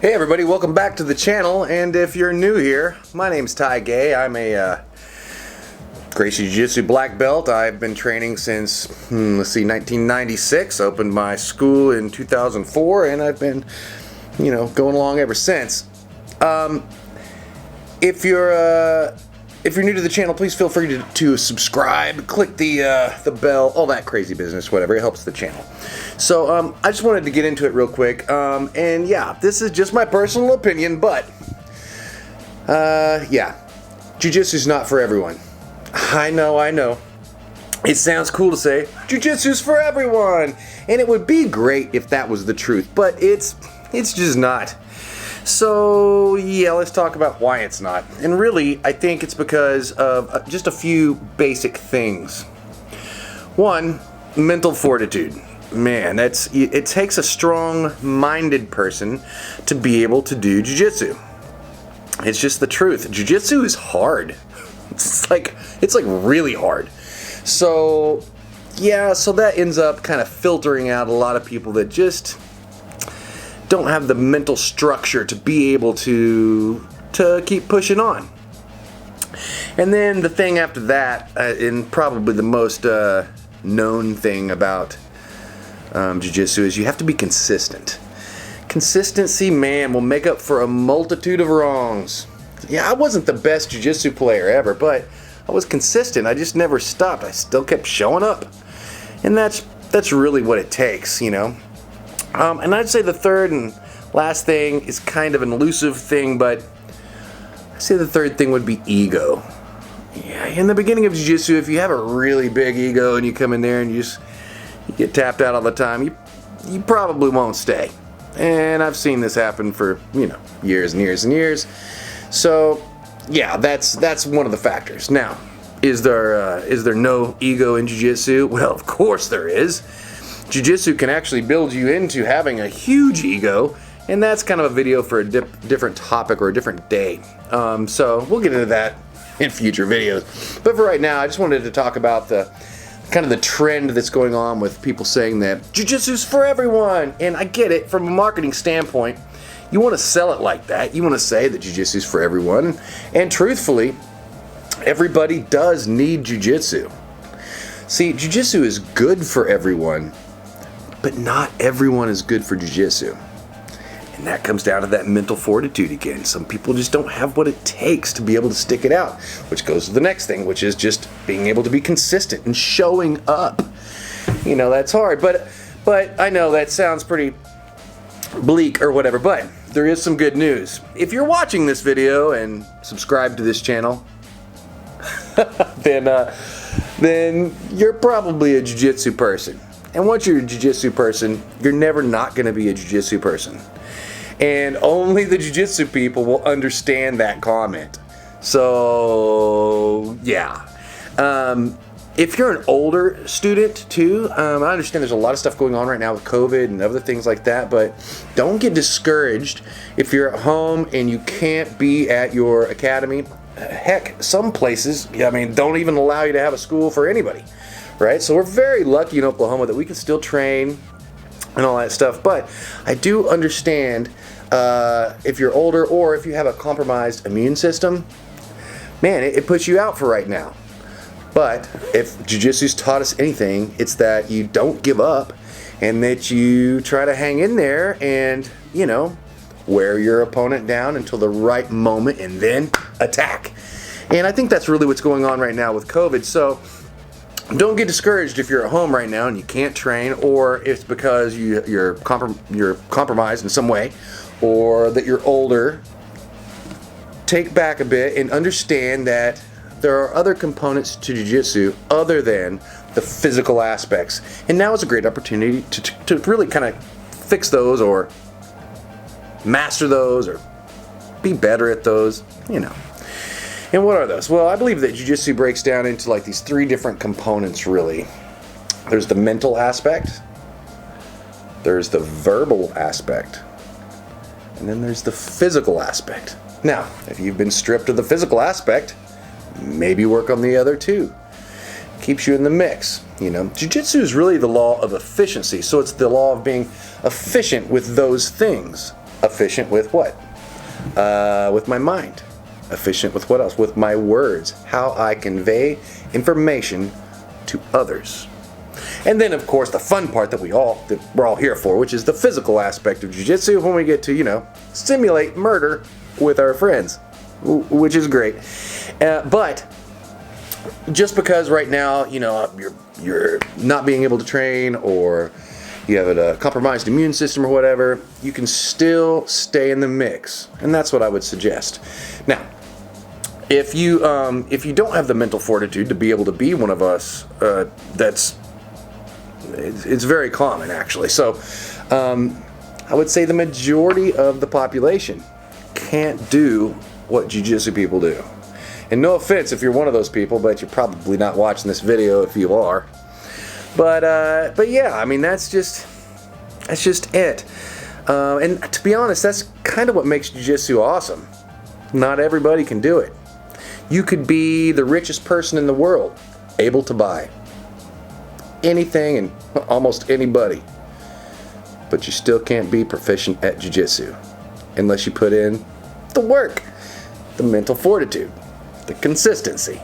Hey everybody, welcome back to the channel, and if you're new here, my name's Ty Gay. I'm a Gracie Jiu-Jitsu black belt. I've been training since, 1996. Opened my school in 2004, and I've been, going along ever since. If you're new to the channel, please feel free to subscribe, click the bell, all that crazy business, whatever. It helps the channel. So I just wanted to get into it real quick, and yeah, this is just my personal opinion, but yeah, Jiu-Jitsu's not for everyone. I know. It sounds cool to say Jiu-Jitsu's for everyone, and it would be great if that was the truth, but it's just not. So yeah, let's talk about why it's not. And really, I think it's because of just a few basic things. One, mental fortitude. Man, it takes a strong-minded person to be able to do jiu-jitsu. It's just the truth. Jiu-jitsu is hard. It's like really hard. So yeah, so that ends up kind of filtering out a lot of people that just don't have the mental structure to be able to keep pushing on. And then the thing after that, and probably the most known thing about Jiu-Jitsu, is you have to be consistent. Consistency, man, will make up for a multitude of wrongs. Yeah, I wasn't the best Jiu-Jitsu player ever, but I was consistent. I just never stopped. I still kept showing up. And that's really what it takes, And I'd say the third and last thing is kind of an elusive thing, but I'd say the third thing would be ego. Yeah, in the beginning of Jiu-Jitsu, if you have a really big ego and you come in there and you get tapped out all the time, you probably won't stay. And I've seen this happen for, years and years and years. So, yeah, that's one of the factors. Now, is there no ego in Jiu-Jitsu? Well, of course there is. Jiu-Jitsu can actually build you into having a huge ego, and that's kind of a video for a different topic or a different day. So we'll get into that in future videos. But for right now, I just wanted to talk about the trend that's going on with people saying that Jiu-Jitsu's for everyone. And I get it, from a marketing standpoint, you want to sell it like that. You want to say that Jiu-Jitsu's for everyone. And truthfully, everybody does need Jiu-Jitsu. See, Jiu-Jitsu is good for everyone, but not everyone is good for Jiu-Jitsu. And that comes down to that mental fortitude again. Some people just don't have what it takes to be able to stick it out, which goes to the next thing, which is just being able to be consistent and showing up. That's hard, but I know that sounds pretty bleak or whatever, but there is some good news. If you're watching this video and subscribe to this channel, then you're probably a Jiu-Jitsu person. And once you're a Jiu-Jitsu person, you're never not going to be a Jiu-Jitsu person. And only the Jiu-Jitsu people will understand that comment. So, yeah. If you're an older student, too, I understand there's a lot of stuff going on right now with COVID and other things like that, but don't get discouraged if you're at home and you can't be at your academy. Heck, some places, don't even allow you to have a school for anybody. Right? So we're very lucky in Oklahoma that we can still train and all that stuff. But I do understand if you're older or if you have a compromised immune system, man, it puts you out for right now. But if Jiu-Jitsu's taught us anything, it's that you don't give up and that you try to hang in there and, wear your opponent down until the right moment and then attack. And I think that's really what's going on right now with COVID. So don't get discouraged if you're at home right now and you can't train, or it's because you're compromised in some way, or that you're older. Take back a bit and understand that there are other components to Jiu-Jitsu other than the physical aspects. And now is a great opportunity to really kind of fix those or master those or be better at those, And what are those? Well, I believe that Jiu-Jitsu breaks down into like these three different components, really. There's the mental aspect, there's the verbal aspect, and then there's the physical aspect. Now, if you've been stripped of the physical aspect, maybe work on the other two. Keeps you in the mix. Jiu-Jitsu is really the law of efficiency, so it's the law of being efficient with those things. Efficient with what? With my mind. Efficient with what else? With my words. How I convey information to others. And then, of course, the fun part that we're all here for, which is the physical aspect of jiu-jitsu, when we get to, simulate murder with our friends, which is great. But just because right now, you're not being able to train, or you have a compromised immune system or whatever, you can still stay in the mix, and that's what I would suggest. Now, if you don't have the mental fortitude to be able to be one of us, it's very common, actually. So I would say the majority of the population can't do what jiu-jitsu people do. And no offense if you're one of those people, but you're probably not watching this video if you are. But yeah, I mean, that's just it. And to be honest, that's kind of what makes jiu-jitsu awesome. Not everybody can do it. You could be the richest person in the world, able to buy anything and almost anybody, but you still can't be proficient at jiu-jitsu unless you put in the work, the mental fortitude, the consistency,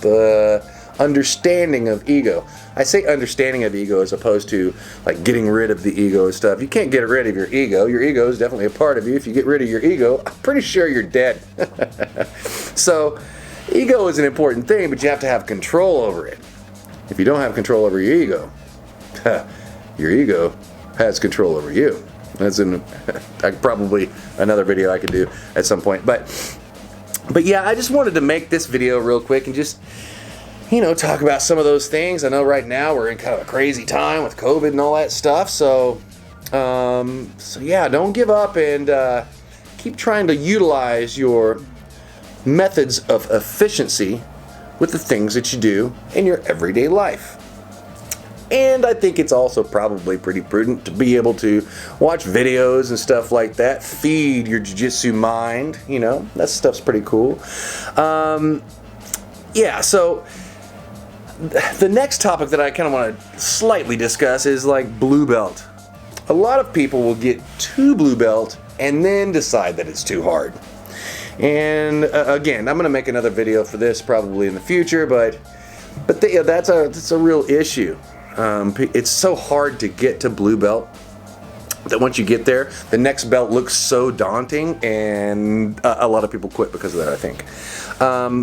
the understanding of ego. I say understanding of ego as opposed to like getting rid of the ego and stuff. You can't get rid of your ego. Your ego is definitely a part of you. If you get rid of your ego, I'm pretty sure you're dead. So ego is an important thing, but you have to have control over it. If you don't have control over your ego has control over you. That's probably another video I could do at some point. But yeah, I just wanted to make this video real quick and just, talk about some of those things. I know right now we're in kind of a crazy time with COVID and all that stuff. So yeah, don't give up, and keep trying to utilize your methods of efficiency with the things that you do in your everyday life. And I think it's also probably pretty prudent to be able to watch videos and stuff like that. Feed your jiu-jitsu mind, that stuff's pretty cool. Yeah, so the next topic that I kind of want to slightly discuss is like blue belt. A lot of people will get to blue belt and then decide that it's too hard. And again, I'm going to make another video for this probably in the future, but that's a real issue. It's so hard to get to blue belt that once you get there, the next belt looks so daunting, and a lot of people quit because of that, I think.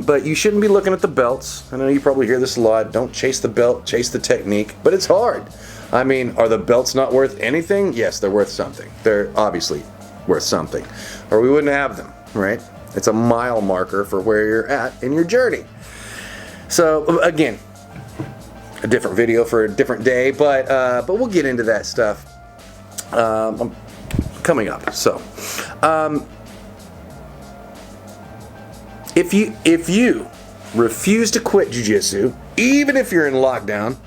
But you shouldn't be looking at the belts. I know you probably hear this a lot. Don't chase the belt, chase the technique. But it's hard. I mean, are the belts not worth anything? Yes, they're worth something. They're obviously worth something, or we wouldn't have them, right? It's a mile marker for where you're at in your journey. So again, a different video for a different day, but we'll get into that stuff coming up. So if you refuse to quit jiu-jitsu, even if you're in lockdown,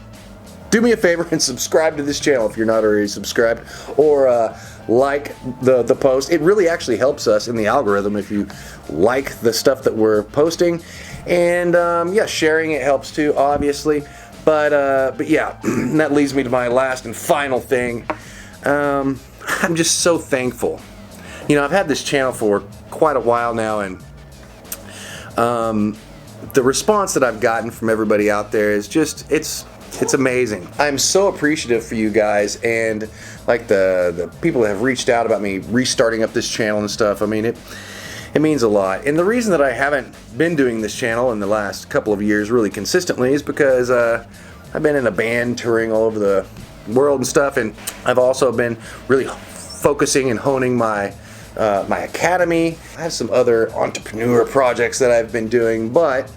do me a favor and subscribe to this channel if you're not already subscribed, or like the post. It really actually helps us in the algorithm if you like the stuff that we're posting, and yeah, sharing it helps too, obviously. But yeah, that leads me to my last and final thing. I'm just so thankful. I've had this channel for quite a while now, and the response that I've gotten from everybody out there is just, it's amazing. I'm so appreciative for you guys, and like the people that have reached out about me restarting up this channel and stuff. I mean, it means a lot. And the reason that I haven't been doing this channel in the last couple of years really consistently is because I've been in a band touring all over the world and stuff, and I've also been really focusing and honing my academy. I have some other entrepreneur projects that I've been doing, but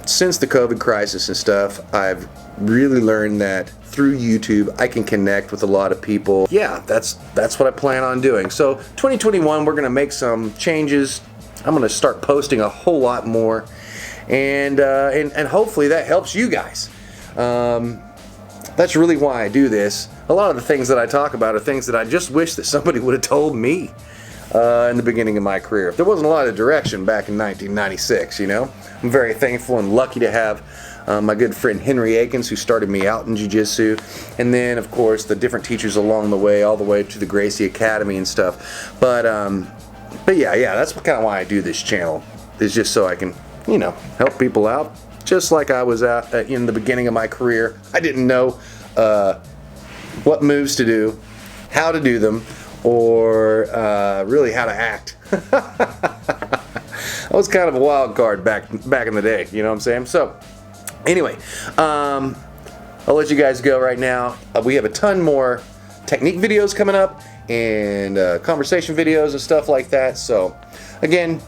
since the COVID crisis and stuff, I've really learned that through YouTube I can connect with a lot of people. Yeah, that's what I plan on doing. So 2021, we're gonna make some changes. I'm gonna start posting a whole lot more, and hopefully that helps you guys. That's really why I do this. A lot of the things that I talk about are things that I just wish that somebody would have told me in the beginning of my career. If there wasn't a lot of direction back in 1996, I'm very thankful and lucky to have my good friend Henry Akins, who started me out in Jiu-Jitsu, and then of course the different teachers along the way, all the way to the Gracie Academy and stuff. But yeah, that's kind of why I do this channel, is just so I can, you know, help people out. Just like I was at in the beginning of my career, I didn't know what moves to do, how to do them, or really how to act. I was kind of a wild card back in the day, you know what I'm saying? So anyway, I'll let you guys go right now. We have a ton more technique videos coming up, and conversation videos and stuff like that. So again,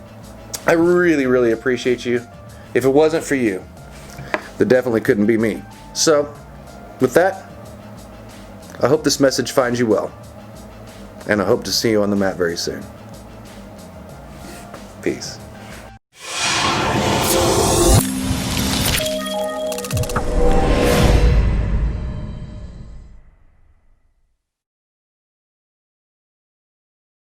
I really appreciate you. If it wasn't for you, there definitely couldn't be me. So with that, I hope this message finds you well, and I hope to see you on the mat very soon. Peace.